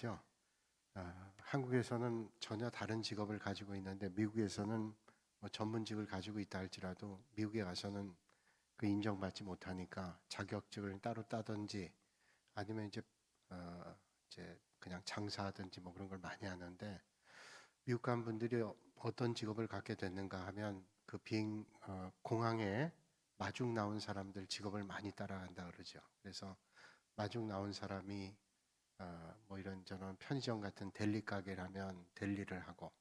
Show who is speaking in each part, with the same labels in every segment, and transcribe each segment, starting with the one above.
Speaker 1: 다르죠. 한국에서는 전혀 다른 직업을 가지고 있는데 미국에서는 뭐 전문직을 가지고 있다 할지라도 미국에 가서는 그 인정받지 못하니까 자격증을 따로 따든지 아니면 어, 이제 그냥 장사하든지 뭐 그런 걸 많이 하는데 미국 간 분들이 어떤 직업을 갖게 됐는가 하면 그 공항에 마중 나온 사람들 직업을 많이 따라간다 그러죠. 그래서 마중 나온 사람이 뭐 이런저런 편의점 같은 델리 가게라면 델리를 하고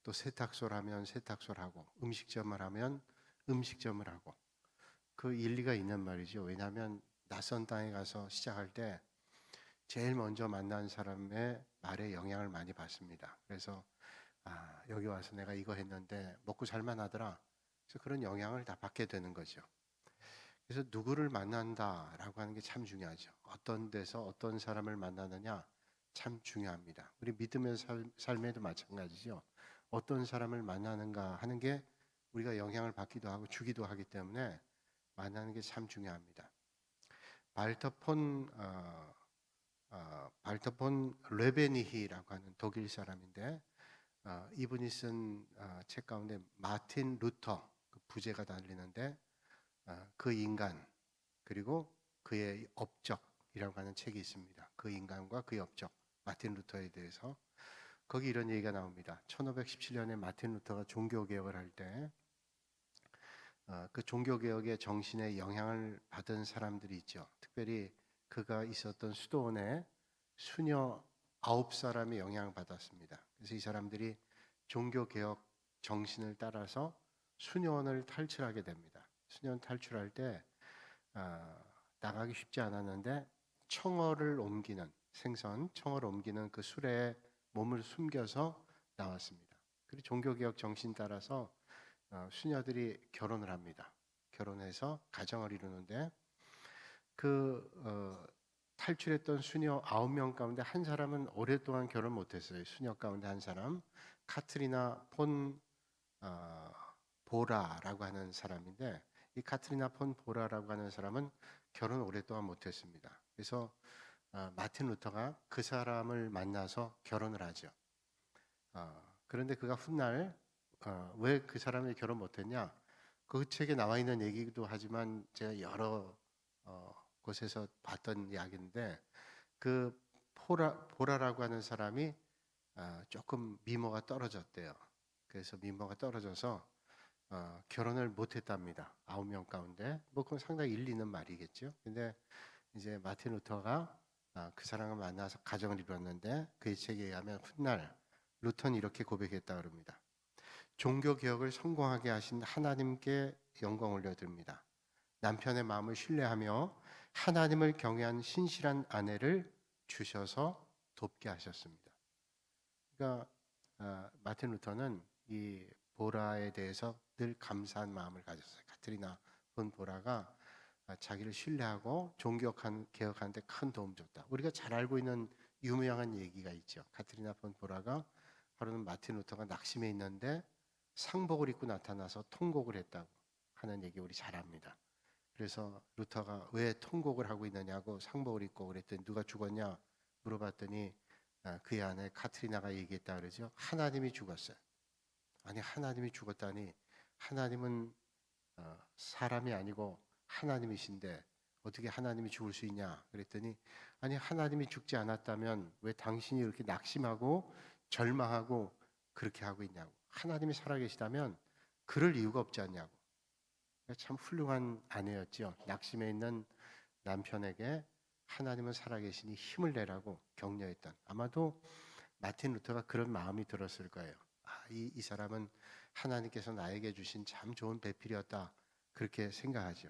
Speaker 1: 또 세탁소라면 세탁소를 하고 음식점을 하면 음식점을 하고 그 일리가 있는 말이죠. 왜냐하면 낯선 땅에 가서 시작할 때 제일 먼저 만난 사람의 말에 영향을 많이 받습니다. 그래서 여기 와서 내가 이거 했는데 먹고 살만 하더라. 그래서 그런 영향을 다 받게 되는 거죠. 그래서 누구를 만난다라고 하는 게 참 중요하죠. 어떤 데서 어떤 사람을 만나느냐 참 중요합니다. 우리 믿음의 삶에도 마찬가지죠. 어떤 사람을 만나는가 하는 게 우리가 영향을 받기도 하고 주기도 하기 때문에 만나는 게 참 중요합니다. 발터폰 레베니히라고 하는 독일 사람인데 이분이 쓴 책 가운데 마틴 루터 그 부제가 달리는데 그 인간 그리고 그의 업적이라고 하는 책이 있습니다. 그 인간과 그의 업적 마틴 루터에 대해서 거기 이런 얘기가 나옵니다. 1517년에 마틴 루터가 종교개혁을 할 때 그 종교개혁의 정신에 영향을 받은 사람들이 있죠. 특별히 그가 있었던 수도원에 수녀 9사람이 영향을 받았습니다. 그래서 이 사람들이 종교개혁 정신을 따라서 수녀원을 탈출하게 됩니다. 수녀원 탈출할 때 나가기 쉽지 않았는데 청어를 옮기는 그 수레에 몸을 숨겨서 나왔습니다. 그리고 종교개혁 정신 따라서 수녀들이 결혼을 합니다. 결혼해서 가정을 이루는데 탈출했던 수녀 9명 가운데 한 사람은 오랫동안 결혼 못했어요. 수녀 가운데 한 사람 카트리나 폰 보라라고 하는 사람인데 이 카트리나 폰 보라라고 하는 사람은 결혼 오랫동안 못했습니다. 그래서 마틴 루터가 그 사람을 만나서 결혼을 하죠. 그런데 그가 훗날 왜 그 사람이 결혼 못했냐? 그 책에 나와 있는 얘기도 하지만 제가 여러 곳에서 봤던 이야기인데 그 보라라고 하는 사람이 조금 미모가 떨어졌대요. 그래서 미모가 떨어져서 결혼을 못했답니다. 9명 가운데 뭐 그건 상당히 일리 있는 말이겠죠. 근데 이제 마틴 루터가 그 사람을 만나서 가정을 이루었는데 그의 책에 의하면 훗날 루터는 이렇게 고백했다 그럽니다. 종교 개혁을 성공하게 하신 하나님께 영광 올려드립니다. 남편의 마음을 신뢰하며 하나님을 경외한 신실한 아내를 주셔서 돕게 하셨습니다. 그러니까 마틴 루터는 이 보라에 대해서 늘 감사한 마음을 가졌어요. 카트리나 본 보라가 자기를 신뢰하고 개혁하는 데 큰 도움 줬다. 우리가 잘 알고 있는 유명한 얘기가 있죠. 카트리나 본 보라가 하루는 마틴 루터가 낙심해 있는데 상복을 입고 나타나서 통곡을 했다고 하는 얘기 우리 잘 압니다. 그래서 루터가 왜 통곡을 하고 있느냐고 상복을 입고 그랬더니 누가 죽었냐 물어봤더니 그의 아내 카트리나가 얘기했다 그러죠. 하나님이 죽었어요. 아니 하나님이 죽었다니 하나님은 사람이 아니고 하나님이신데 어떻게 하나님이 죽을 수 있냐 그랬더니 아니 하나님이 죽지 않았다면 왜 당신이 이렇게 낙심하고 절망하고 그렇게 하고 있냐고 하나님이 살아계시다면 그럴 이유가 없지 않냐고 참 훌륭한 아내였죠. 낙심해 있는 남편에게 하나님은 살아계시니 힘을 내라고 격려했던 아마도 마틴 루터가 그런 마음이 들었을 거예요. 이 사람은 하나님께서 나에게 주신 참 좋은 배필이었다 그렇게 생각하죠.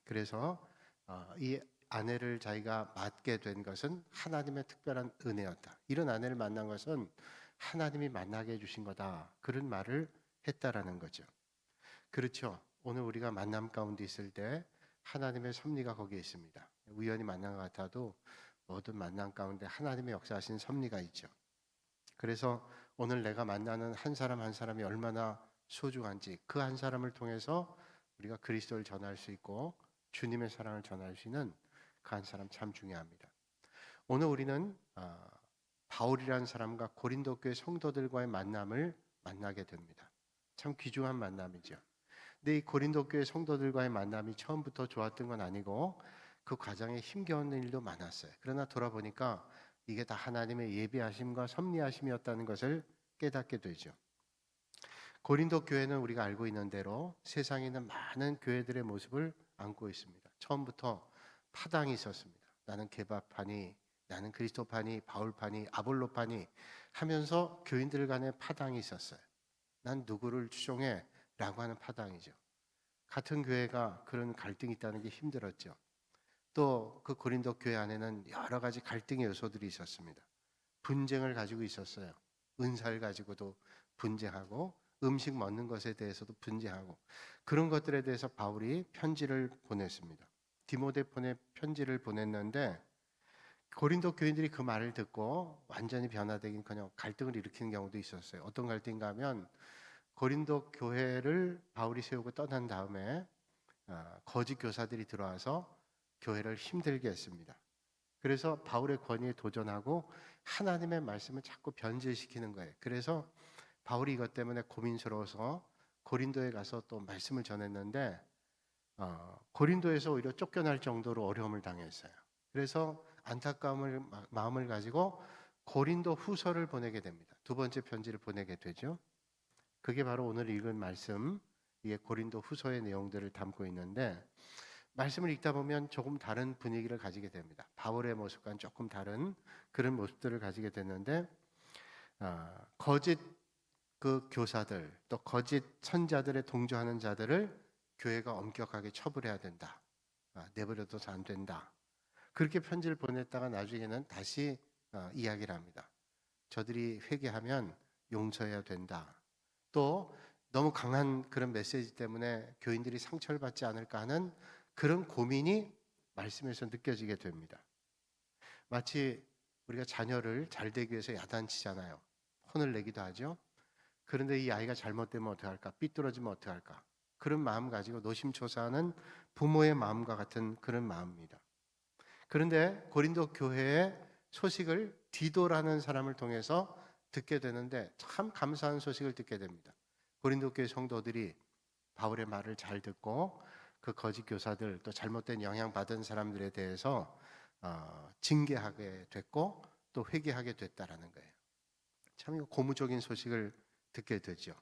Speaker 1: 그래서 이 아내를 자기가 맡게 된 것은 하나님의 특별한 은혜였다. 이런 아내를 만난 것은 하나님이 만나게 해주신 거다. 그런 말을 했다라는 거죠. 그렇죠. 오늘 우리가 만남 가운데 있을 때 하나님의 섭리가 거기에 있습니다. 우연히 만난 것 같아도 모든 만남 가운데 하나님의 역사하신 섭리가 있죠. 그래서 오늘 내가 만나는 한 사람 한 사람이 얼마나 소중한지 그 한 사람을 통해서 우리가 그리스도를 전할 수 있고 주님의 사랑을 전할 수 있는 그 한 사람 참 중요합니다. 오늘 우리는 바울이라는 사람과 고린도 교회 성도들과의 만남을 만나게 됩니다. 참 귀중한 만남이죠. 근데 이 고린도 교회 성도들과의 만남이 처음부터 좋았던 건 아니고 그 과정에 힘겨운 일도 많았어요. 그러나 돌아보니까 이게 다 하나님의 예비하심과 섭리하심이었다는 것을 깨닫게 되죠. 고린도 교회는 우리가 알고 있는 대로 세상에 있는 많은 교회들의 모습을 안고 있습니다. 처음부터 파당이 있었습니다. 나는 게바파니, 나는 그리스도파니, 바울파니, 아볼로파니 하면서 교인들 간의 파당이 있었어요. 난 누구를 추종해? 라고 하는 파당이죠. 같은 교회가 그런 갈등이 있다는 게 힘들었죠. 또 그 고린도 교회 안에는 여러 가지 갈등의 요소들이 있었습니다. 분쟁을 가지고 있었어요. 은사를 가지고도 분쟁하고 음식 먹는 것에 대해서도 분쟁하고 그런 것들에 대해서 바울이 편지를 보냈습니다. 디모데폰에 편지를 보냈는데 고린도 교인들이 그 말을 듣고 완전히 변화되긴커녕 갈등을 일으키는 경우도 있었어요. 어떤 갈등인가 하면 고린도 교회를 바울이 세우고 떠난 다음에 거짓 교사들이 들어와서 교회를 힘들게 했습니다. 그래서 바울의 권위에 도전하고 하나님의 말씀을 자꾸 변질시키는 거예요. 그래서 바울이 이것 때문에 고민스러워서 고린도에 가서 또 말씀을 전했는데 고린도에서 오히려 쫓겨날 정도로 어려움을 당했어요. 그래서 안타까움을 마음을 가지고 고린도 후서를 보내게 됩니다. 두 번째 편지를 보내게 되죠. 그게 바로 오늘 읽은 말씀, 이게 고린도 후서의 내용들을 담고 있는데 말씀을 읽다 보면 조금 다른 분위기를 가지게 됩니다. 바울의 모습과는 조금 다른 그런 모습들을 가지게 됐는데 거짓 그 교사들 또 거짓 선자들의 동조하는 자들을 교회가 엄격하게 처벌해야 된다. 내버려둬도 안 된다. 그렇게 편지를 보냈다가 나중에는 다시 이야기를 합니다. 저들이 회개하면 용서해야 된다. 또 너무 강한 그런 메시지 때문에 교인들이 상처를 받지 않을까 하는 그런 고민이 말씀에서 느껴지게 됩니다. 마치 우리가 자녀를 잘 되기 위해서 야단치잖아요. 혼을 내기도 하죠. 그런데 이 아이가 잘못되면 어떡할까? 삐뚤어지면 어떡할까? 그런 마음 가지고 노심초사하는 부모의 마음과 같은 그런 마음입니다. 그런데 고린도 교회의 소식을 디도라는 사람을 통해서 듣게 되는데 참 감사한 소식을 듣게 됩니다. 고린도 교회 성도들이 바울의 말을 잘 듣고 그 거짓 교사들 또 잘못된 영향 받은 사람들에 대해서 징계하게 됐고 또 회개하게 됐다라는 거예요. 참 고무적인 소식을 듣게 되죠.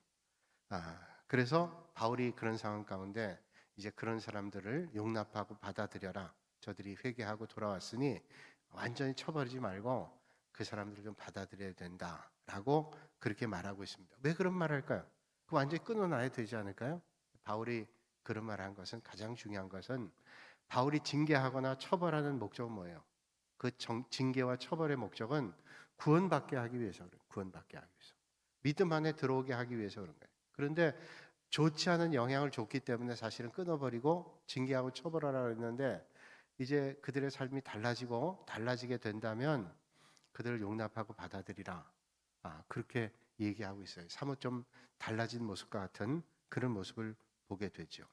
Speaker 1: 그래서 바울이 그런 상황 가운데 이제 그런 사람들을 용납하고 받아들여라. 저들이 회개하고 돌아왔으니 완전히 쳐버리지 말고 그 사람들을 좀 받아들여야 된다라고 그렇게 말하고 있습니다. 왜 그런 말을 할까요? 그 완전히 끊어놔야 되지 않을까요? 바울이 그런 말을 한 것은 가장 중요한 것은 바울이 징계하거나 처벌하는 목적은 뭐예요? 그 징계와 처벌의 목적은 구원받게 하기 위해서 그래요. 구원받게 하기 위해서. 믿음 안에 들어오게 하기 위해서 그런 거예요. 그런데 좋지 않은 영향을 줬기 때문에 사실은 끊어버리고 징계하고 처벌하라고 했는데 이제 그들의 삶이 달라지게 된다면 그들을 용납하고 받아들이라. 그렇게 얘기하고 있어요. 사뭇 좀 달라진 모습과 같은 그런 모습을 보게 되죠.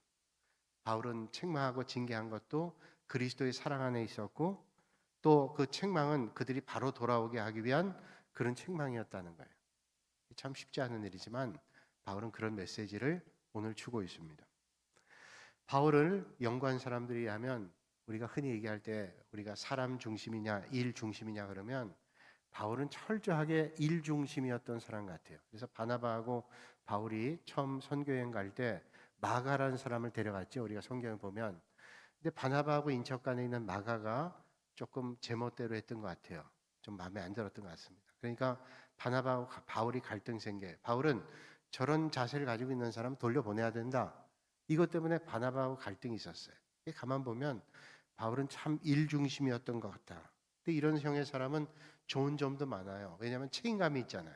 Speaker 1: 바울은 책망하고 징계한 것도 그리스도의 사랑 안에 있었고 또 그 책망은 그들이 바로 돌아오게 하기 위한 그런 책망이었다는 거예요. 참 쉽지 않은 일이지만 바울은 그런 메시지를 오늘 주고 있습니다. 바울을 연구한 사람들이 하면 우리가 흔히 얘기할 때 우리가 사람 중심이냐 일 중심이냐 그러면 바울은 철저하게 일 중심이었던 사람 같아요. 그래서 바나바하고 바울이 처음 선교여행 갈 때 마가라는 사람을 데려갔죠. 우리가 성경을 보면. 근데 바나바하고 인척간에 있는 마가가 조금 제멋대로 했던 것 같아요. 좀 마음에 안 들었던 것 같습니다. 그러니까 바나바하고 바울이 갈등 생겨요. 바울은 저런 자세를 가지고 있는 사람 돌려보내야 된다. 이것 때문에 바나바하고 갈등이 있었어요. 가만 보면 바울은 참 일 중심이었던 것 같다. 근데 이런 형의 사람은 좋은 점도 많아요. 왜냐하면 책임감이 있잖아요.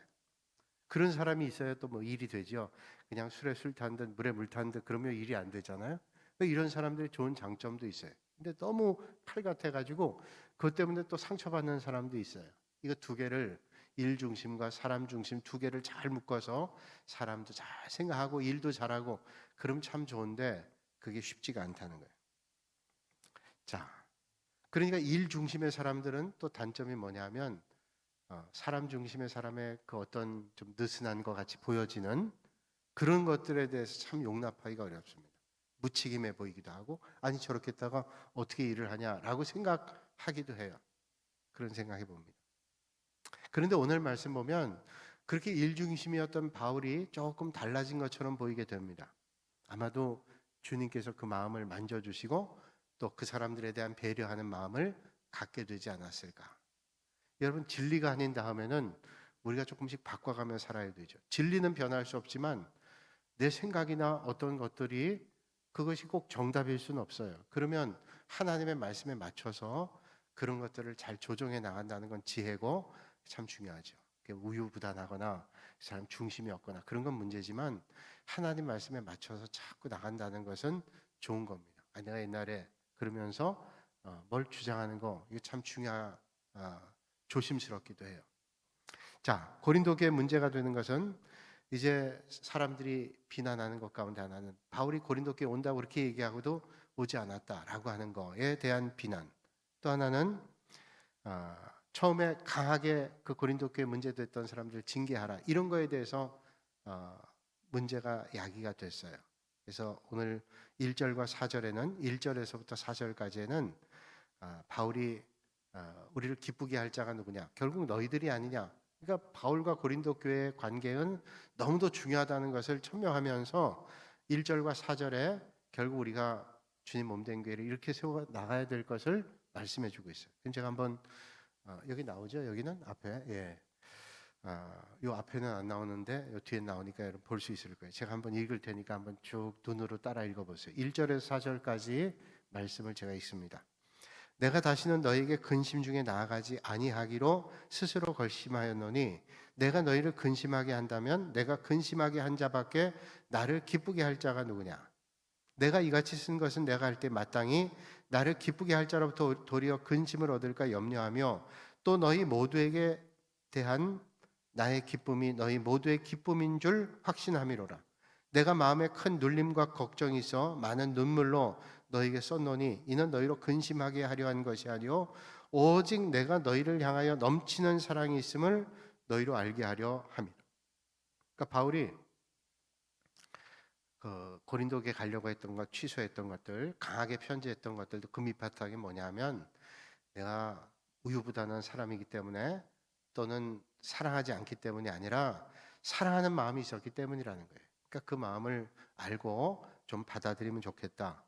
Speaker 1: 그런 사람이 있어야 또 뭐 일이 되죠. 그냥 술에 술 탄 듯 물에 물 탄 듯 그러면 일이 안 되잖아요. 이런 사람들이 좋은 장점도 있어요. 근데 너무 칼 같아가지고 그것 때문에 또 상처받는 사람도 있어요. 이거 두 개를 일 중심과 사람 중심 두 개를 잘 묶어서 사람도 잘 생각하고 일도 잘하고 그럼 참 좋은데 그게 쉽지가 않다는 거예요. 자, 그러니까 일 중심의 사람들은 또 단점이 뭐냐면 사람 중심의 사람의 그 어떤 좀 느슨한 것 같이 보여지는 그런 것들에 대해서 참 용납하기가 어렵습니다. 무책임해 보이기도 하고, 아니 저렇게 했다가 어떻게 일을 하냐라고 생각하기도 해요. 그런 생각해 봅니다. 그런데 오늘 말씀 보면 그렇게 일 중심이었던 바울이 조금 달라진 것처럼 보이게 됩니다. 아마도 주님께서 그 마음을 만져주시고 또 그 사람들에 대한 배려하는 마음을 갖게 되지 않았을까. 여러분, 진리가 아닌 다음에는 우리가 조금씩 바꿔가며 살아야 되죠. 진리는 변할 수 없지만 내 생각이나 어떤 것들이 그것이 꼭 정답일 수는 없어요. 그러면 하나님의 말씀에 맞춰서 그런 것들을 잘 조정해 나간다는 건 지혜고 참 중요하죠. 우유부단하거나 사람 중심이 없거나 그런 건 문제지만 하나님 말씀에 맞춰서 자꾸 나간다는 것은 좋은 겁니다. 내가 옛날에 그러면서 뭘 주장하는 거 이게 참 조심스럽기도 해요. 자, 고린도 교회 문제가 되는 것은 이제 사람들이 비난하는 것 가운데 하나는 바울이 고린도 교회 온다고 그렇게 얘기하고도 오지 않았다라고 하는 거에 대한 비난. 또 하나는 처음에 강하게 그 고린도 교회 문제됐던 사람들 징계하라 이런 거에 대해서 문제가 야기가 됐어요. 그래서 오늘 1절과 4절에는 1절에서부터 4절까지는 바울이 우리를 기쁘게 할 자가 누구냐? 결국 너희들이 아니냐? 그러니까 바울과 고린도 교회의 관계는 너무도 중요하다는 것을 천명하면서 1절과 4절에 결국 우리가 주님 몸된 교회를 이렇게 세워 나가야 될 것을 말씀해 주고 있어요. 그럼 제가 한번 여기 나오죠? 여기는 앞에 요 앞에는 안 나오는데 요 뒤에 나오니까 여러분 볼 수 있을 거예요. 제가 한번 읽을 테니까 한번 쭉 눈으로 따라 읽어보세요. 1절에서 4절까지 말씀을 제가 읽습니다. 내가 다시는 너희에게 근심 중에 나아가지 아니하기로 스스로 결심하였노니 내가 너희를 근심하게 한다면 내가 근심하게 한 자밖에 나를 기쁘게 할 자가 누구냐? 내가 이같이 쓴 것은 내가 할 때 마땅히 나를 기쁘게 할 자로부터 도리어 근심을 얻을까 염려하며 또 너희 모두에게 대한 나의 기쁨이 너희 모두의 기쁨인 줄 확신함이로라. 내가 마음에 큰 눌림과 걱정이 있어 많은 눈물로 너희에게 썼노니 이는 너희로 근심하게 하려 한 것이 아니요 오직 내가 너희를 향하여 넘치는 사랑이 있음을 너희로 알게 하려 함이라. 그러니까 바울이 그 고린도에 가려고 했던 것, 취소했던 것들, 강하게 편지했던 것들도 그 밑바탕이 뭐냐면 내가 우유부단한 사람이기 때문에 또는 사랑하지 않기 때문이 아니라 사랑하는 마음이 있었기 때문이라는 거예요. 그러니까 그 마음을 알고 좀 받아들이면 좋겠다.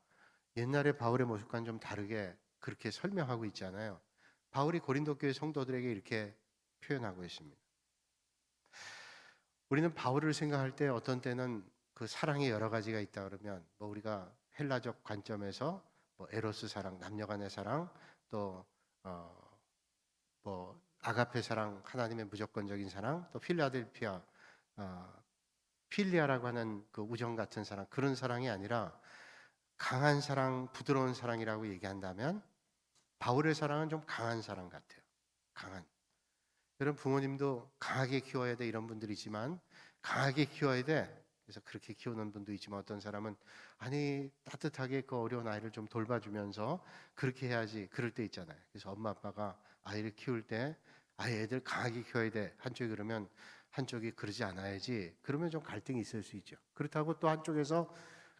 Speaker 1: 옛날에 바울의 모습과는 좀 다르게 그렇게 설명하고 있잖아요. 바울이 고린도 교회 성도들에게 이렇게 표현하고 있습니다. 우리는 바울을 생각할 때 어떤 때는 그 사랑의 여러 가지가 있다 그러면 뭐 우리가 헬라적 관점에서 뭐 에로스 사랑, 남녀간의 사랑, 또 뭐 아가페 사랑, 하나님의 무조건적인 사랑, 또 필라델피아 필리아라고 하는 그 우정 같은 사랑, 그런 사랑이 아니라 강한 사랑, 부드러운 사랑이라고 얘기한다면 바울의 사랑은 좀 강한 사랑 같아요. 강한. 여러분 부모님도 강하게 키워야 돼 이런 분들이지만 강하게 키워야 돼. 그래서 그렇게 키우는 분도 있지만 어떤 사람은 아니 따뜻하게 그 어려운 아이를 좀 돌봐주면서 그렇게 해야지 그럴 때 있잖아요. 그래서 엄마 아빠가 아이를 키울 때 애들 강하게 키워야 돼. 한쪽이 그러면 한쪽이 그러지 않아야지. 그러면 좀 갈등이 있을 수 있죠. 그렇다고 또 한쪽에서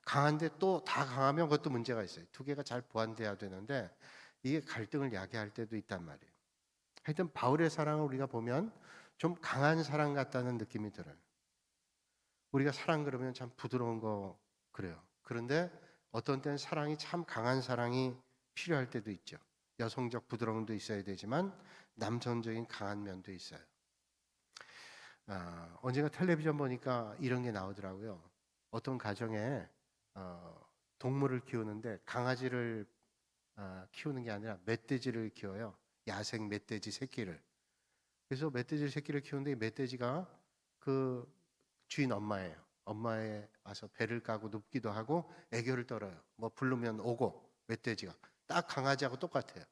Speaker 1: 강한데 또 다 강하면 그것도 문제가 있어요. 두 개가 잘 보완돼야 되는데 이게 갈등을 야기할 때도 있단 말이에요. 하여튼 바울의 사랑을 우리가 보면 좀 강한 사랑 같다는 느낌이 들어요. 우리가 사랑 그러면 참 부드러운 거 그래요. 그런데 어떤 때는 사랑이 참 강한 사랑이 필요할 때도 있죠. 여성적 부드러움도 있어야 되지만 남성적인 강한 면도 있어요. 언젠가 텔레비전 보니까 이런 게 나오더라고요. 어떤 가정에 동물을 키우는데 강아지를 키우는 게 아니라 멧돼지를 키워요. 야생 멧돼지 새끼를. 그래서 멧돼지 새끼를 키우는데 이 멧돼지가 그 주인 엄마예요. 엄마에 와서 배를 까고 눕기도 하고 애교를 떨어요. 뭐 부르면 오고 멧돼지가 딱 강아지하고 똑같아요.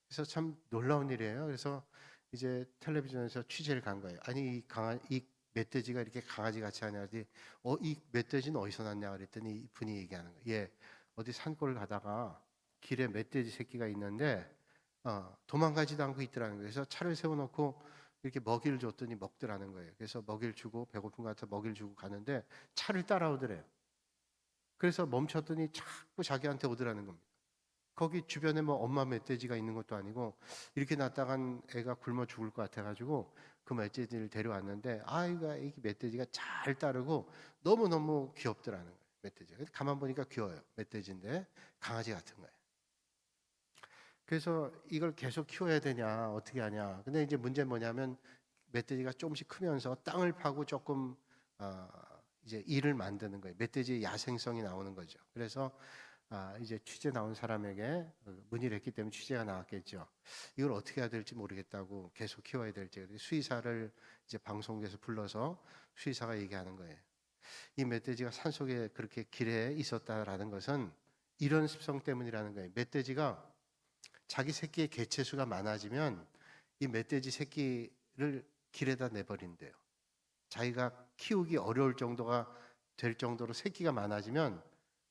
Speaker 1: 그래서 참 놀라운 일이에요. 그래서 이제 텔레비전에서 취재를 간 거예요. 아니 이 멧돼지가 이렇게 강아지 같이 하냐 그랬더니 이 멧돼지는 어디서 났냐 그랬더니 이분이 얘기하는 거예요. 예, 어디 산골을 가다가 길에 멧돼지 새끼가 있는데 도망가지도 않고 있더라는 거예요. 그래서 차를 세워놓고 이렇게 먹이를 줬더니 먹더라는 거예요. 그래서 먹이를 주고 배고픈 것 같아 먹이를 주고 가는데 차를 따라오더래요. 그래서 멈췄더니 자꾸 자기한테 오더라는 겁니다. 거기 주변에 뭐 엄마 멧돼지가 있는 것도 아니고 이렇게 놨다간 애가 굶어 죽을 것 같아가지고 그 멧돼지를 데려왔는데 아이가 이 멧돼지가 잘 따르고 너무너무 귀엽더라는 거예요. 멧돼지가. 가만 보니까 귀여워요. 멧돼지인데 강아지 같은 거예요. 그래서 이걸 계속 키워야 되냐 어떻게 하냐. 근데 이제 문제는 뭐냐면 멧돼지가 조금씩 크면서 땅을 파고 조금 어, 이제 일을 만드는 거예요. 멧돼지의 야생성이 나오는 거죠. 그래서 이제 취재 나온 사람에게 문의를 했기 때문에 취재가 나왔겠죠. 이걸 어떻게 해야 될지 모르겠다고 계속 키워야 될지. 수의사를 이제 방송국에서 불러서 수의사가 얘기하는 거예요. 이 멧돼지가 산속에 그렇게 길에 있었다라는 것은 이런 습성 때문이라는 거예요. 멧돼지가 자기 새끼의 개체수가 많아지면 이 멧돼지 새끼를 길에다 내버린대요. 자기가 키우기 어려울 정도가 될 정도로 새끼가 많아지면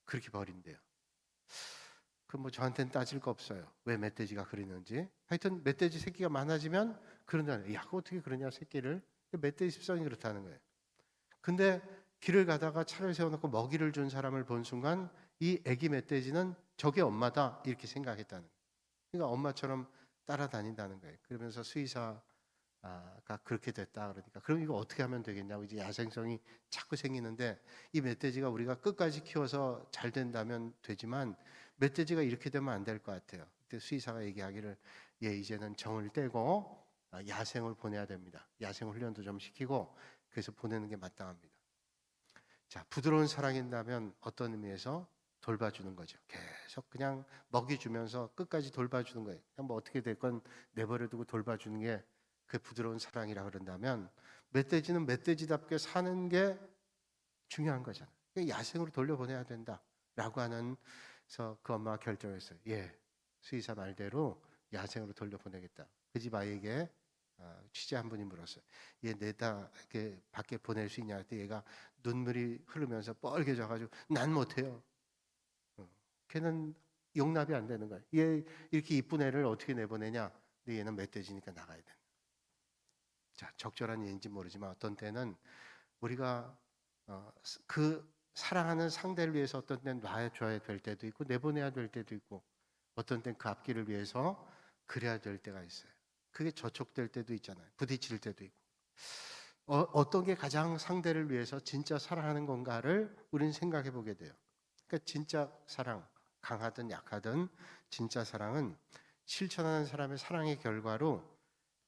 Speaker 1: 그렇게 버린대요. 그 뭐 저한테는 따질 거 없어요. 왜 멧돼지가 그러는지. 하여튼 멧돼지 새끼가 많아지면 그런다는. 야, 어떻게 그러냐 새끼를. 멧돼지 습성이 그렇다는 거예요. 근데 길을 가다가 차를 세워놓고 먹이를 준 사람을 본 순간 이 애기 멧돼지는 저게 엄마다 이렇게 생각했다는 거예요. 그러니까 엄마처럼 따라다닌다는 거예요. 그러면서 수의사가 그렇게 됐다 그러니까 그럼 이거 어떻게 하면 되겠냐고 이제 야생성이 자꾸 생기는데 이 멧돼지가 우리가 끝까지 키워서 잘 된다면 되지만 멧돼지가 이렇게 되면 안 될 것 같아요. 그때 수의사가 얘기하기를 이제는 정을 떼고 야생을 보내야 됩니다. 야생 훈련도 좀 시키고 그래서 보내는 게 마땅합니다. 자, 부드러운 사랑인다면 어떤 의미에서 돌봐주는 거죠. 계속 그냥 먹이 주면서 끝까지 돌봐주는 거예요. 그냥 뭐 어떻게 됐건 내버려두고 돌봐주는 게 그 부드러운 사랑이라 그런다면 멧돼지는 멧돼지답게 사는 게 중요한 거잖아요. 야생으로 돌려보내야 된다라고 하는 그래서 그 엄마가 결정했어요. 수의사 말대로 야생으로 돌려보내겠다. 그 집 아이에게 취재한 분이 물었어요. 얘 내다 이렇게 밖에 보낼 수 있냐 했더니 얘가 눈물이 흐르면서 뻘개져가지고 난 못해요. 걔는 용납이 안 되는 거야. 얘 이렇게 이쁜 애를 어떻게 내보내냐? 근데 얘는 멧돼지니까 나가야 돼. 자, 적절한 예인지 모르지만 어떤 때는 우리가 그 사랑하는 상대를 위해서 어떤 때는 놔줘야 될 때도 있고 내보내야 될 때도 있고 어떤 때는 그 앞길을 위해서 그래야 될 때가 있어요. 그게 저촉될 때도 있잖아요. 부딪힐 때도 있고. 어떤 게 가장 상대를 위해서 진짜 사랑하는 건가를 우리는 생각해 보게 돼요. 그러니까 진짜 사랑, 강하든 약하든 진짜 사랑은 실천하는 사람의 사랑의 결과로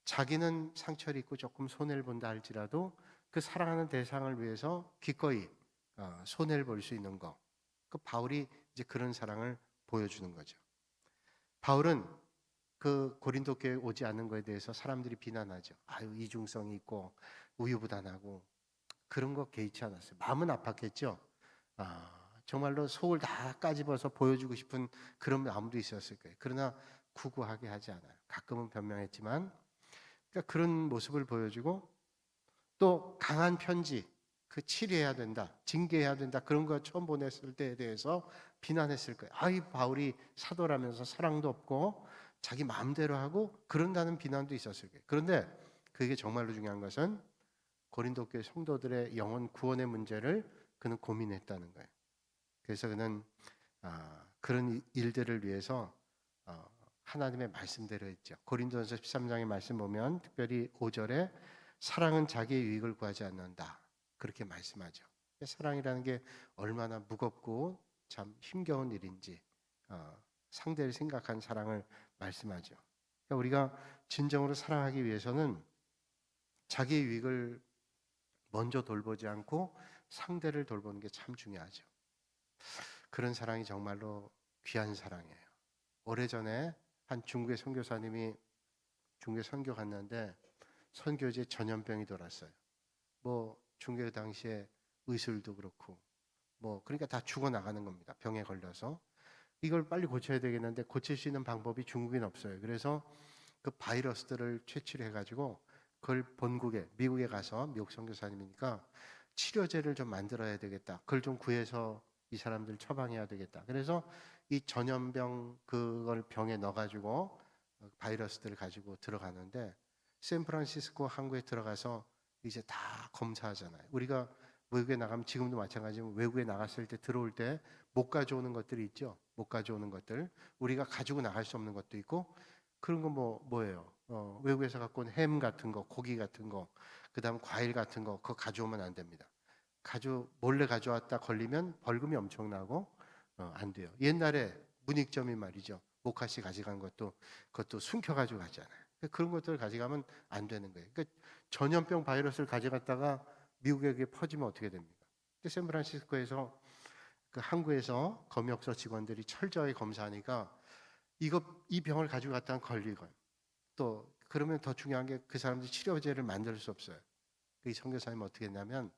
Speaker 1: 자기는 상처를 입고 조금 손해를 본다 할지라도 그 사랑하는 대상을 위해서 기꺼이 손해를 볼 수 있는 거. 그 바울이 이제 그런 사랑을 보여주는 거죠. 바울은 그 고린도 교회에 오지 않는 것에 대해서 사람들이 비난하죠. 아유, 이중성이 있고 우유부단하고 그런 거 개의치 않았어요. 마음은 아팠겠죠. 정말로 속을 다 까집어서 보여주고 싶은 그런 마음도 있었을 거예요. 그러나 구구하게 하지 않아요. 가끔은 변명했지만 그러니까 그런 모습을 보여주고 또 강한 편지 그 치료해야 된다, 징계해야 된다 그런 거 처음 보냈을 때에 대해서 비난했을 거예요. 이 바울이 사도라면서 사랑도 없고 자기 마음대로 하고 그런다는 비난도 있었을 거예요. 그런데 그게 정말로 중요한 것은 고린도 교회 성도들의 영혼 구원의 문제를 그는 고민했다는 거예요. 그래서 그는 그런 일들을 위해서 하나님의 말씀대로 했죠. 고린도전서 13장의 말씀 보면 특별히 5절에 사랑은 자기의 유익을 구하지 않는다. 그렇게 말씀하죠. 사랑이라는 게 얼마나 무겁고 참 힘겨운 일인지 상대를 생각한 사랑을 말씀하죠. 그러니까 우리가 진정으로 사랑하기 위해서는 자기의 유익을 먼저 돌보지 않고 상대를 돌보는 게 참 중요하죠. 그런 사랑이 정말로 귀한 사랑이에요. 오래전에 한 중국의 선교사님이 중국에 선교 갔는데 선교지에 전염병이 돌았어요. 뭐 중교 당시에 의술도 그렇고 뭐 그러니까 다 죽어 나가는 겁니다. 병에 걸려서 이걸 빨리 고쳐야 되겠는데 고칠 수 있는 방법이 중국엔 없어요. 그래서 그 바이러스들을 채취해 가지고 그걸 본국에 미국에 가서 미국 선교사님이니까 치료제를 좀 만들어야 되겠다. 그걸 좀 구해서 이 사람들 처방해야 되겠다. 그래서 이 전염병 그걸 병에 넣어 가지고 바이러스들을 가지고 들어가는데 샌프란시스코 항구에 들어가서 이제 다 검사하잖아요. 우리가 외국에 나가면 지금도 마찬가지지만 외국에 나갔을 때 들어올 때 못 가져오는 것들이 있죠. 못 가져오는 것들. 우리가 가지고 나갈 수 없는 것도 있고 그런 거 뭐예요? 외국에서 갖고 온 햄 같은 거, 고기 같은 거, 그다음 과일 같은 거 그거 가져오면 안 됩니다. 몰래 가져왔다 걸리면 벌금이 엄청나고 안 돼요. 옛날에 문익점이 말이죠. 모카씨 가져간 그것도 숨겨가지고 가잖아요. 그런 것들을 가져가면 안 되는 거예요. 그러니까 전염병 바이러스를 가져갔다가 미국에게 퍼지면 어떻게 됩니까? 샌프란시스코에서 그 항구에서 검역소 직원들이 철저하게 검사하니까 이 병을 가지고 갔다가 걸리고 또 그러면 더 중요한 게 그 사람들이 치료제를 만들 수 없어요. 이 선교사님 어떻게 했냐면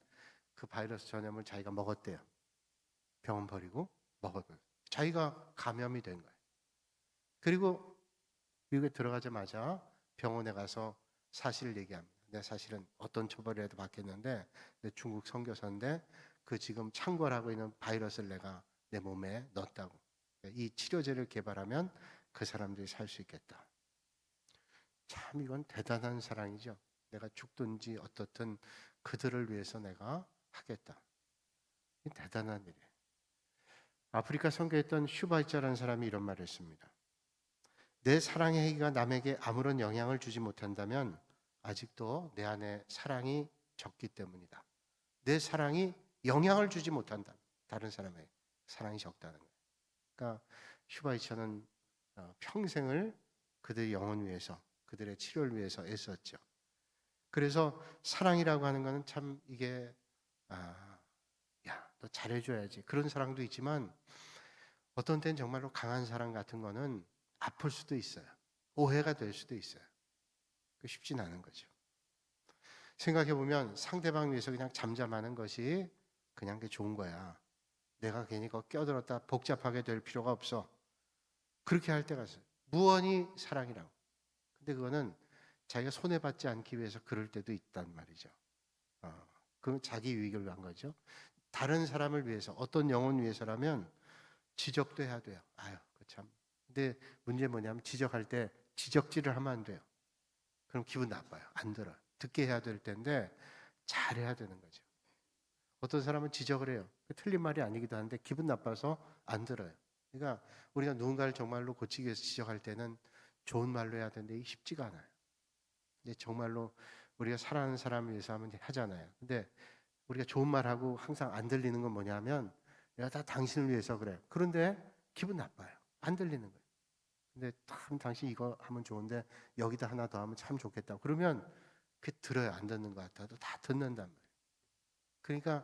Speaker 1: 그 바이러스 전염을 자기가 먹었대요. 병원 버리고 먹었대요. 자기가 감염이 된 거예요. 그리고 미국에 들어가자마자 병원에 가서 사실을 얘기합니다. 내가 사실은 어떤 처벌이라도 받겠는데 내 중국 선교사인데 그 지금 창궐하고 있는 바이러스를 내가 내 몸에 넣었다고. 이 치료제를 개발하면 그 사람들이 살 수 있겠다. 참 이건 대단한 사랑이죠. 내가 죽든지 어떻든 그들을 위해서 내가 하겠다. 대단한 일이에요. 아프리카 선교했던 슈바이처라는 사람이 이런 말을 했습니다. 내 사랑의 행위가 남에게 아무런 영향을 주지 못한다면 아직도 내 안에 사랑이 적기 때문이다. 내 사랑이 영향을 주지 못한다. 다른 사람에게 사랑이 적다는 거예요. 그러니까 슈바이처는 평생을 그들의 영혼 위해서, 그들의 치료를 위해서 애썼죠. 그래서 사랑이라고 하는 것은 참 이게 야, 너 잘해줘야지. 그런 사랑도 있지만 어떤 때는 정말로 강한 사랑 같은 거는 아플 수도 있어요. 오해가 될 수도 있어요. 쉽진 않은 거죠. 생각해보면 상대방 위해서 그냥 잠잠하는 것이 그냥 게 좋은 거야. 내가 괜히 거 껴들었다 복잡하게 될 필요가 없어. 그렇게 할 때가 있어요. 무언이 사랑이라고. 근데 그거는 자기가 손해받지 않기 위해서 그럴 때도 있단 말이죠. 그건 자기 유익을 위한 거죠. 다른 사람을 위해서, 어떤 영혼 위해서라면 지적도 해야 돼요. 아유, 그 참. 근데 문제 뭐냐면 지적할 때 지적질을 하면 안 돼요. 그럼 기분 나빠요. 안 들어요. 듣게 해야 될 텐데 잘해야 되는 거죠. 어떤 사람은 지적을 해요. 틀린 말이 아니기도 한데 기분 나빠서 안 들어요. 그러니까 우리가 누군가를 정말로 고치기 위해서 지적할 때는 좋은 말로 해야 되는데 이게 쉽지가 않아요. 근데 정말로 우리가 사랑하는 사람을 위해서 하잖아요. 근데 우리가 좋은 말하고 항상 안 들리는 건 뭐냐면 내가 다 당신을 위해서 그래. 그런데 기분 나빠요. 안 들리는 거예요. 근데 참 당신 이거 하면 좋은데 여기다 하나 더 하면 참 좋겠다. 그러면 그 들어요. 안 듣는 것 같아도 다 듣는단 말이에요. 그러니까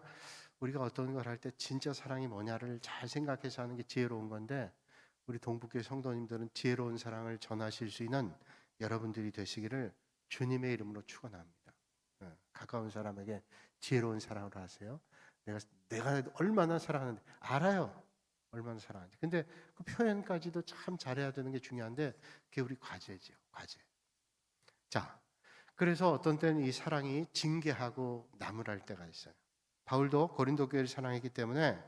Speaker 1: 우리가 어떤 걸 할 때 진짜 사랑이 뭐냐를 잘 생각해서 하는 게 지혜로운 건데 우리 동북교회 성도님들은 지혜로운 사랑을 전하실 수 있는 여러분들이 되시기를 주님의 이름으로 축원합니다. 가까운 사람에게 지혜로운 사랑을 하세요. 내가 얼마나 사랑하는데 알아요. 얼마나 사랑하는지. 근데 그 표현까지도 참 잘해야 되는 게 중요한데 그게 우리 과제죠. 과제. 자, 그래서 어떤 때는 이 사랑이 징계하고 나무랄 때가 있어요. 바울도 고린도 교회를 사랑했기 때문에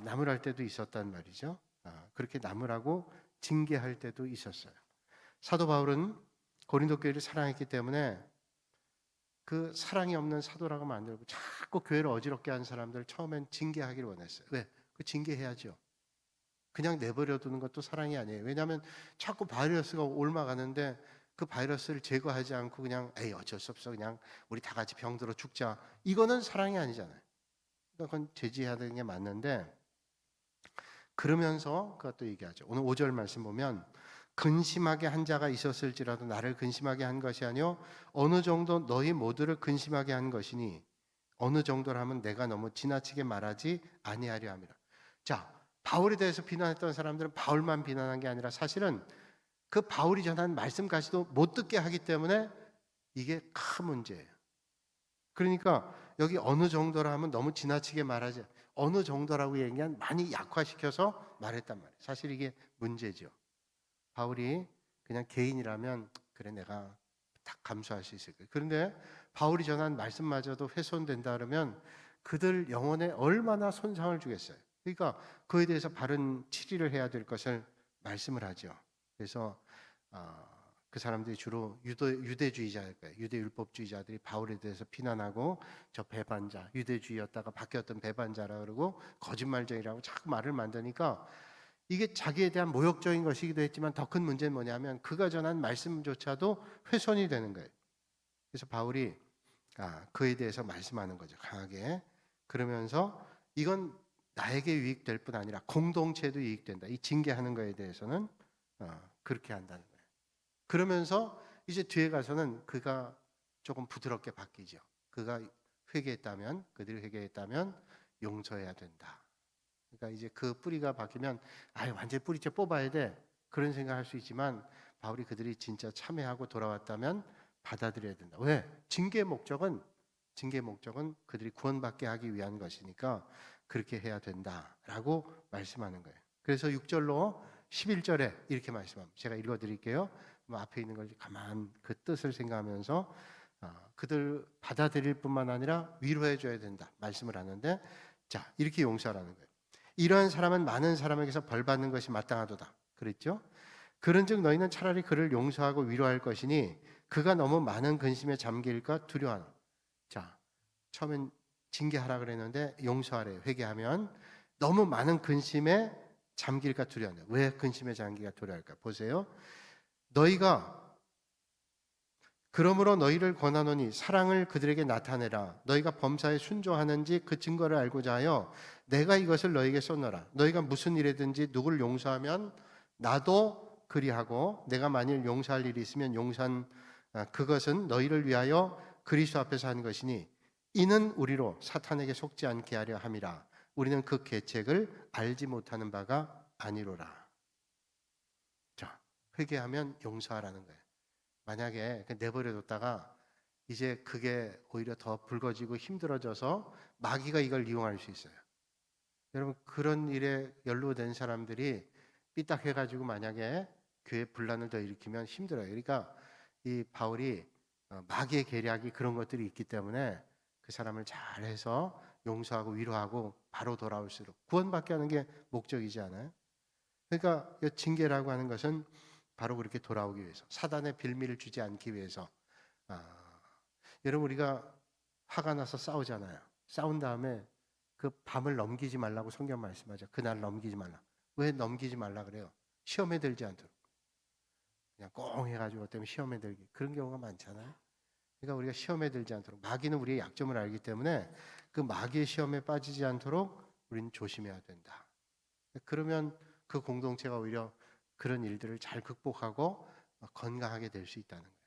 Speaker 1: 나무랄 때도 있었단 말이죠. 그렇게 나무라고 징계할 때도 있었어요. 사도 바울은 고린도 교회를 사랑했기 때문에 그 사랑이 없는 사도라고 만들고 자꾸 교회를 어지럽게 하는 사람들 처음엔 징계하기를 원했어요. 왜? 그 징계해야죠. 그냥 내버려 두는 것도 사랑이 아니에요. 왜냐하면 자꾸 바이러스가 옮아가는데 그 바이러스를 제거하지 않고 그냥 에이 어쩔 수 없어 그냥 우리 다 같이 병들어 죽자. 이거는 사랑이 아니잖아요. 그러니까 그건 제지해야 되는 게 맞는데 그러면서 그것도 얘기하죠. 오늘 5절 말씀 보면 근심하게 한 자가 있었을지라도 나를 근심하게 한 것이 아니요 어느 정도 너희 모두를 근심하게 한 것이니 어느 정도라면 내가 너무 지나치게 말하지 아니하려 함이라. 자, 바울에 대해서 비난했던 사람들은 바울만 비난한 게 아니라 사실은 그 바울이 전한 말씀까지도 못 듣게 하기 때문에 이게 큰 문제예요. 그러니까 여기 어느 정도라 하면 너무 지나치게 말하지 어느 정도라고 얘기한 많이 약화시켜서 말했단 말이에요. 사실 이게 문제죠. 바울이 그냥 개인이라면 그래 내가 다 감수할 수 있을 거예요. 그런데 바울이 전한 말씀마저도 훼손된다 그러면 그들 영혼에 얼마나 손상을 주겠어요. 그러니까 그에 대해서 바른 치리를 해야 될 것을 말씀을 하죠. 그래서 그 사람들이 주로 유대주의자일 거예요. 유대율법주의자들이 바울에 대해서 비난하고 저 배반자, 유대주의였다가 바뀌었던 배반자라 그러고 거짓말쟁이라고 자꾸 말을 만드니까 이게 자기에 대한 모욕적인 것이기도 했지만 더 큰 문제는 뭐냐면 그가 전한 말씀조차도 훼손이 되는 거예요. 그래서 바울이 그에 대해서 말씀하는 거죠. 강하게. 그러면서 이건 나에게 유익될 뿐 아니라 공동체도 유익된다. 이 징계하는 거에 대해서는 그렇게 한다는 거예요. 그러면서 이제 뒤에 가서는 그가 조금 부드럽게 바뀌죠. 그가 회개했다면, 그들이 회개했다면 용서해야 된다. 그러니까 이제 그 뿌리가 바뀌면 완전히 뿌리째 뽑아야 돼. 그런 생각할 수 있지만 바울이 그들이 진짜 참회하고 돌아왔다면 받아들여야 된다. 왜? 징계의 목적은 그들이 구원받게 하기 위한 것이니까 그렇게 해야 된다라고 말씀하는 거예요. 그래서 6절로 11절에 이렇게 말씀합니다. 제가 읽어드릴게요. 앞에 있는 걸 가만 그 뜻을 생각하면서 그들 받아들일 뿐만 아니라 위로해 줘야 된다 말씀을 하는데, 자, 이렇게 용서하라는 거예요. 이러한 사람은 많은 사람에게서 벌 받는 것이 마땅하도다 그랬죠. 그런즉 너희는 차라리 그를 용서하고 위로할 것이니 그가 너무 많은 근심에 잠길까 두려워하노. 자, 처음엔 징계하라 그랬는데 용서하래. 회개하면 너무 많은 근심에 잠길까 두려워하네. 왜 근심에 잠길까 두려워할까? 보세요. 너희가 그러므로 너희를 권하노니 사랑을 그들에게 나타내라. 너희가 범사에 순종하는지 그 증거를 알고자 하여 내가 이것을 너희에게 쏘노라. 너희가 무슨 일이든지 누구를 용서하면 나도 그리하고 내가 만일 용서할 일이 있으면 용서한 그것은 너희를 위하여 그리스도 앞에서 한 것이니 이는 우리로 사탄에게 속지 않게 하려 함이라. 우리는 그 계책을 알지 못하는 바가 아니로라. 자, 회개하면 용서하라는 거예요. 만약에 내버려뒀다가 이제 그게 오히려 더 붉어지고 힘들어져서 마귀가 이걸 이용할 수 있어요. 여러분, 그런 일에 연루된 사람들이 삐딱해가지고 만약에 교회 분란을 더 일으키면 힘들어요. 그러니까 이 바울이 마귀의 계략이 그런 것들이 있기 때문에 그 사람을 잘해서 용서하고 위로하고 바로 돌아올수록 구원받게 하는 게 목적이지 않아요? 그러니까 이 징계라고 하는 것은 바로 그렇게 돌아오기 위해서, 사단의 빌미를 주지 않기 위해서. 여러분, 우리가 화가 나서 싸우잖아요. 싸운 다음에 그 밤을 넘기지 말라고 성경 말씀하죠. 그날 넘기지 말라. 왜 넘기지 말라 그래요? 시험에 들지 않도록. 그냥 꽁 해가지고 때문에 시험에 들기, 그런 경우가 많잖아요. 그러니까 우리가 시험에 들지 않도록, 마귀는 우리의 약점을 알기 때문에 그 마귀의 시험에 빠지지 않도록 우리는 조심해야 된다. 그러면 그 공동체가 오히려 그런 일들을 잘 극복하고 건강하게 될 수 있다는 거예요.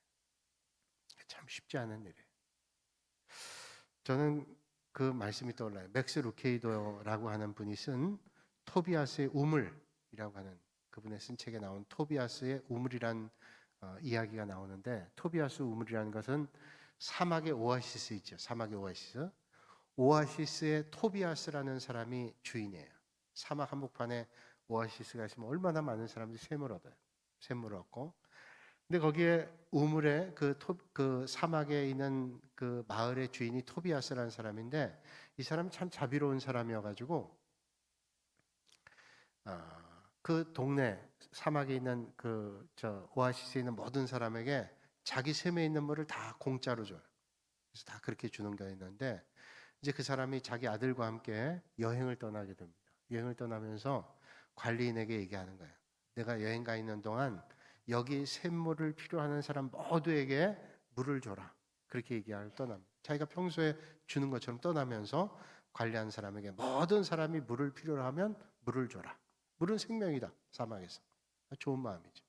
Speaker 1: 참 쉽지 않은 일이에요. 저는 그 말씀이 떠올라요. 맥스 루케이도라고 하는 분이 쓴 토비아스의 우물이라고 하는, 그분의 쓴 책에 나온 토비아스의 우물이란 이야기가 나오는데, 토비아스 우물이라는 것은 사막의 오아시스 있죠. 사막의 오아시스. 오아시스의 토비아스라는 사람이 주인이에요. 사막 한복판에 오아시스가 있으면 얼마나 많은 사람들이 샘을 얻어요. 샘물을 얻고. 근데 거기에 우물에 그 사막에 있는 그 마을의 주인이 토비아스라는 사람인데, 이 사람이 참 자비로운 사람이어가지고 그 동네 사막에 있는 오아시스에 있는 모든 사람에게 자기 샘에 있는 물을 다 공짜로 줘요. 그래서 다 그렇게 주는 게 있는데, 이제 그 사람이 자기 아들과 함께 여행을 떠나게 됩니다. 여행을 떠나면서 관리인에게 얘기하는 거예요. 내가 여행 가 있는 동안 여기 샘물을 필요하는 사람 모두에게 물을 줘라. 그렇게 얘기하고 떠납니다. 자기가 평소에 주는 것처럼 떠나면서 관리하는 사람에게 모든 사람이 물을 필요로 하면 물을 줘라. 물은 생명이다. 사막에서. 좋은 마음이죠.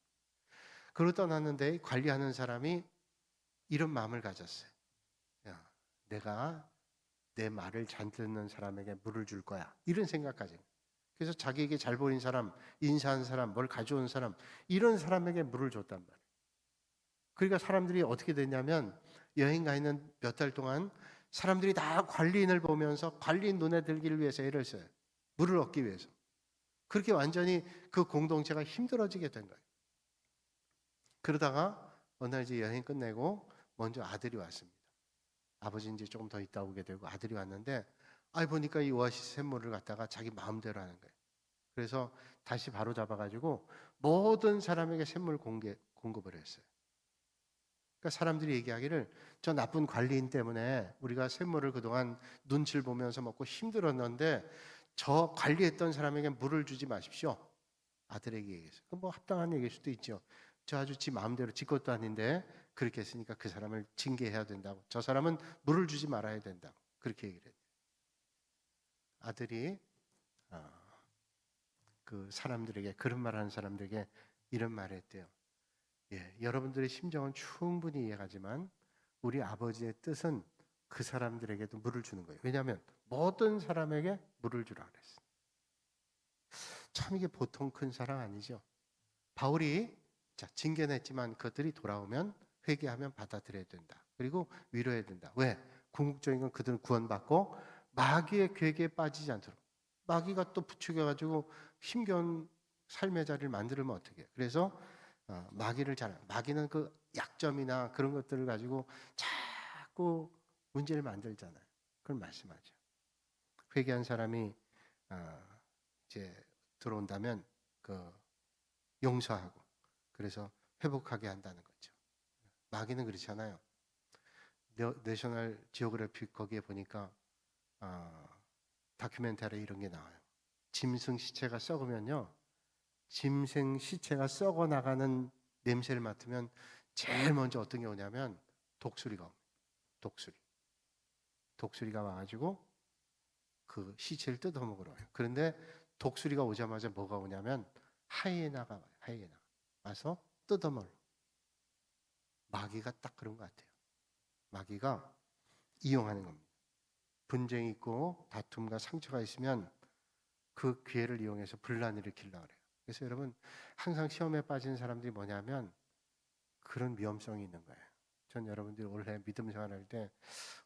Speaker 1: 그러고 떠났는데 관리하는 사람이 이런 마음을 가졌어요. 야, 내가 내 말을 잘 듣는 사람에게 물을 줄 거야. 이런 생각까지. 그래서 자기에게 잘 보인 사람, 인사한 사람, 뭘 가져온 사람, 이런 사람에게 물을 줬단 말이에요. 그러니까 사람들이 어떻게 됐냐면 여행 가 있는 몇 달 동안 사람들이 다 관리인을 보면서 관리인 눈에 들기를 위해서 애를 써요. 물을 얻기 위해서. 그렇게 완전히 그 공동체가 힘들어지게 된 거예요. 그러다가 어느 날 이제 여행 끝내고 먼저 아들이 왔습니다. 아버지 이제 조금 더 있다 오게 되고 아들이 왔는데, 보니까 이 오아시스 샘물을 갖다가 자기 마음대로 하는 거예요. 그래서 다시 바로 잡아가지고 모든 사람에게 샘물 공급을 했어요. 그러니까 사람들이 얘기하기를 저 나쁜 관리인 때문에 우리가 샘물을 그동안 눈치를 보면서 먹고 힘들었는데 저 관리했던 사람에게 물을 주지 마십시오. 아들에게 얘기했어요. 뭐 합당한 얘기일 수도 있죠. 저 아주 지 마음대로 지 것도 아닌데 그렇게 했으니까 그 사람을 징계해야 된다고. 저 사람은 물을 주지 말아야 된다고. 그렇게 얘기를 했대요. 아들이 그 사람들에게, 그런 말하는 사람들에게 이런 말을 했대요. 예, 여러분들의 심정은 충분히 이해가지만 우리 아버지의 뜻은 그 사람들에게도 물을 주는 거예요. 왜냐하면 모든 사람에게 물을 주라 그랬어요. 참 이게 보통 큰 사랑 아니죠. 바울이 징계는 했지만 그들이 돌아오면 회개하면 받아들여야 된다. 그리고 위로해야 된다. 왜? 궁극적인 건 그들은 구원받고 마귀의 괴계에 빠지지 않도록. 마귀가 또 부추겨가지고 힘겨운 삶의 자리를 만들면 어떻게 해요? 그래서 마귀는 그 약점이나 그런 것들을 가지고 자꾸 문제를 만들잖아요. 그걸 말씀하죠. 회개한 사람이 이제 들어온다면 그 용서하고 그래서 회복하게 한다는 거죠. 마귀는 그렇잖아요. 내셔널 지오그래픽 거기에 보니까 다큐멘터리 이런 게 나와요. 짐승 시체가 썩으면요, 짐승 시체가 썩어 나가는 냄새를 맡으면 제일 먼저 어떤 게 오냐면 독수리가 옵니다. 독수리가 와가지고 그 시체를 뜯어먹으러 와요. 그런데 독수리가 오자마자 뭐가 오냐면 하이에나가 와요. 하이에나 와서 뜯어먹어. 마귀가 딱 그런 것 같아요. 마귀가 이용하는 겁니다. 분쟁이 있고 다툼과 상처가 있으면 그 기회를 이용해서 분란을 일으키려고 그래요. 그래서 여러분 항상 시험에 빠진 사람들이 뭐냐면 그런 위험성이 있는 거예요. 전 여러분들이 올해 믿음 생활할 때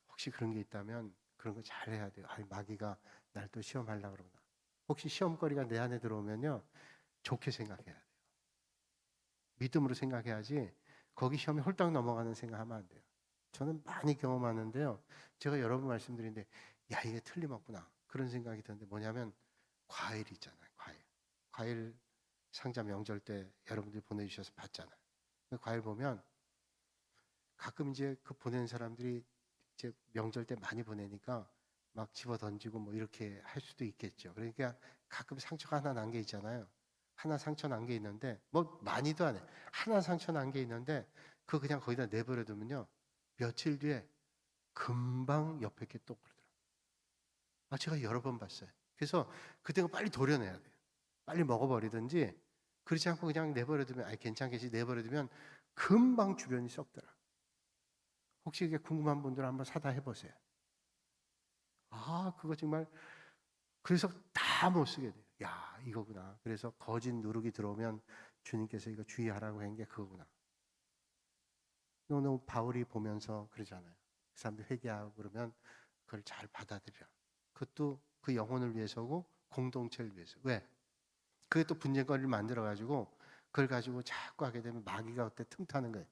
Speaker 1: 혹시 그런 게 있다면 그런 거 잘해야 돼요. 마귀가 날 또 시험하려고 그러구나. 혹시 시험거리가 내 안에 들어오면요, 좋게 생각해야 돼요. 믿음으로 생각해야지 거기 시험에 홀딱 넘어가는 생각하면 안 돼요. 저는 많이 경험하는데요, 제가 여러 번 말씀드리는데 야 이게 틀림없구나 그런 생각이 드는데 뭐냐면 과일 있잖아요. 과일 상자 명절 때 여러분들이 보내주셔서 봤잖아요. 그 과일 보면 가끔 이제 그 보낸 사람들이 이제 명절 때 많이 보내니까 막 집어 던지고 뭐 이렇게 할 수도 있겠죠. 그러니까 가끔 상처가 하나 난 게 있잖아요. 하나 상처 난 게 있는데 뭐 많이도 안 해. 하나 상처 난 게 있는데 그거 그냥 거기다 내버려 두면요, 며칠 뒤에 금방 옆에 게 또 그러더라고요. 제가 여러 번 봤어요. 그래서 그때는 빨리 도려내야 돼요. 빨리 먹어버리든지 그렇지 않고 그냥 내버려 두면 괜찮겠지 내버려 두면 금방 주변이 썩더라. 혹시 이게 궁금한 분들은 한번 사다 해보세요. 그거 정말 그래서 다 못 쓰게 돼요. 야 이거구나. 그래서 거짓 누룩이 들어오면 주님께서 이거 주의하라고 한 게 그거구나. 너무 바울이 보면서 그러잖아요. 그 사람들이 회개하고 그러면 그걸 잘 받아들여. 그것도 그 영혼을 위해서고 공동체를 위해서. 왜? 그게 또 분쟁거리를 만들어가지고 그걸 가지고 자꾸 하게 되면 마귀가 그때 틈타는 거예요.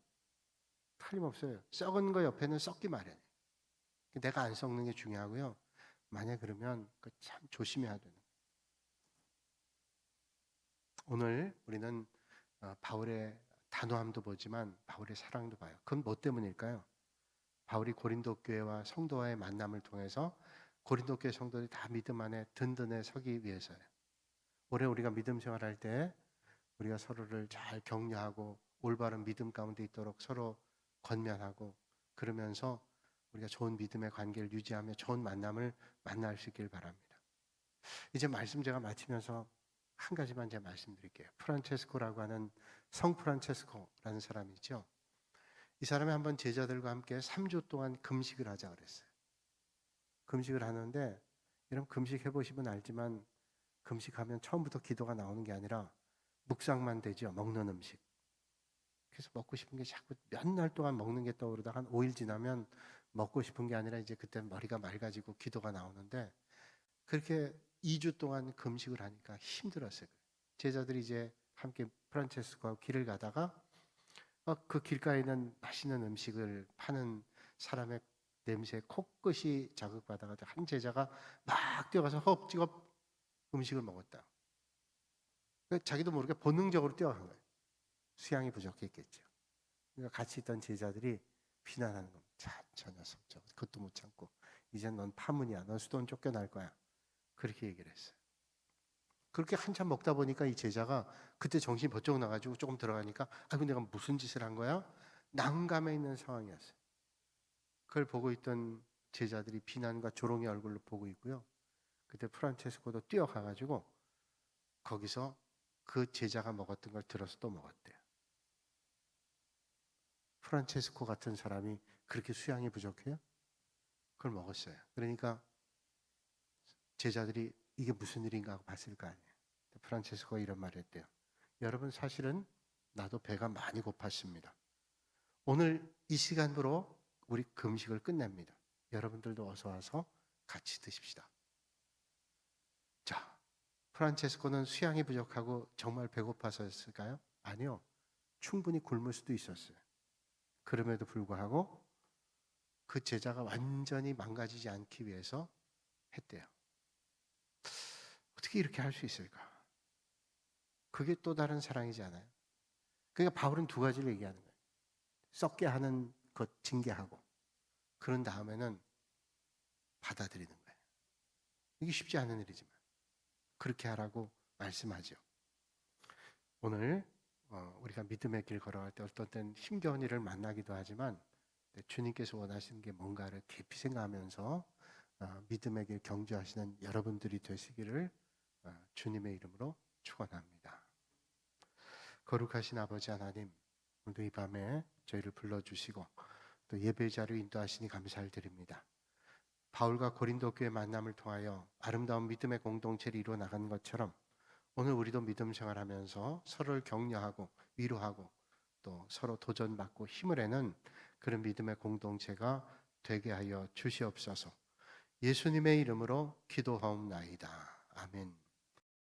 Speaker 1: 틀림없어요. 썩은 거 옆에는 썩기 마련이에요. 내가 안 썩는 게 중요하고요. 만약 그러면 그 참 조심해야 되는 거예요. 오늘 우리는 바울의 단호함도 보지만 바울의 사랑도 봐요. 그건 뭐 때문일까요? 바울이 고린도 교회와 성도와의 만남을 통해서 고린도 교회 성도들이 다 믿음 안에 든든해 서기 위해서예요. 올해 우리가 믿음 생활할 때 우리가 서로를 잘 격려하고 올바른 믿음 가운데 있도록 서로 권면하고 그러면서 우리가 좋은 믿음의 관계를 유지하며 좋은 만남을 만날 수 있길 바랍니다. 이제 말씀 제가 마치면서 한 가지만 제가 말씀드릴게요. 프란체스코라고 하는 성 프란체스코라는 사람이 있죠. 이 사람이 한번 제자들과 함께 3주 동안 금식을 하자 그랬어요. 금식을 하는데 여러분 금식 해보시면 알지만 금식하면 처음부터 기도가 나오는 게 아니라 묵상만 되죠. 먹는 음식. 그래서 먹고 싶은 게 자꾸 몇 날 동안 먹는 게 떠오르다가 한 5일 지나면 먹고 싶은 게 아니라 이제 그때 머리가 맑아지고 기도가 나오는데 그렇게 2주 동안 금식을 하니까 힘들었어요. 제자들이 이제 함께 프란체스코와 길을 가다가 그 길가에 있는 맛있는 음식을 파는 사람의 냄새에 코끝이 자극받아가 한 제자가 막 뛰어가서 허겁지겁 음식을 먹었다. 자기도 모르게 본능적으로 뛰어간 거예요. 수양이 부족했겠죠. 그러니까 같이 있던 제자들이 비난하는 겁니다. 자, 저 녀석 그것도 못 참고 이제 넌 파문이야. 넌 수도원 쫓겨날 거야. 그렇게 얘기를 했어요. 그렇게 한참 먹다 보니까 이 제자가 그때 정신이 번쩍 나가지고 조금 들어가니까 아이고 내가 무슨 짓을 한 거야? 난감해 있는 상황이었어요. 그걸 보고 있던 제자들이 비난과 조롱의 얼굴로 보고 있고요. 그때 프란체스코도 뛰어가가지고 거기서 그 제자가 먹었던 걸 들어서 또 먹었대요. 프란체스코 같은 사람이 그렇게 수양이 부족해요? 그걸 먹었어요. 그러니까 제자들이 이게 무슨 일인가 하고 봤을 거 아니에요. 프란체스코가 이런 말을 했대요. 여러분 사실은 나도 배가 많이 고팠습니다. 오늘 이 시간으로 우리 금식을 끝냅니다. 여러분들도 어서 와서 같이 드십시다. 자, 프란체스코는 수양이 부족하고 정말 배고파서였을까요? 아니요. 충분히 굶을 수도 있었어요. 그럼에도 불구하고 그 제자가 완전히 망가지지 않기 위해서 했대요. 어떻게 이렇게 할 수 있을까? 그게 또 다른 사랑이지 않아요? 그러니까 바울은 두 가지를 얘기하는 거예요. 썩게 하는 것 징계하고 그런 다음에는 받아들이는 거예요. 이게 쉽지 않은 일이지만 그렇게 하라고 말씀하죠. 오늘 우리가 믿음의 길 걸어갈 때 어떤 때는 힘겨운 일을 만나기도 하지만 주님께서 원하시는 게 뭔가를 깊이 생각하면서 믿음의 길 경주하시는 여러분들이 되시기를 주님의 이름으로 축원합니다. 거룩하신 아버지 하나님, 오늘도 이 밤에 저희를 불러주시고 또 예배 자료 인도하시니 감사를 드립니다. 바울과 고린도 교회 만남을 통하여 아름다운 믿음의 공동체를 이루어 나가는 것처럼 오늘 우리도 믿음 생활하면서 서로를 격려하고 위로하고 또 서로 도전받고 힘을 내는 그런 믿음의 공동체가 되게 하여 주시옵소서. 예수님의 이름으로 기도하옵나이다. 아멘.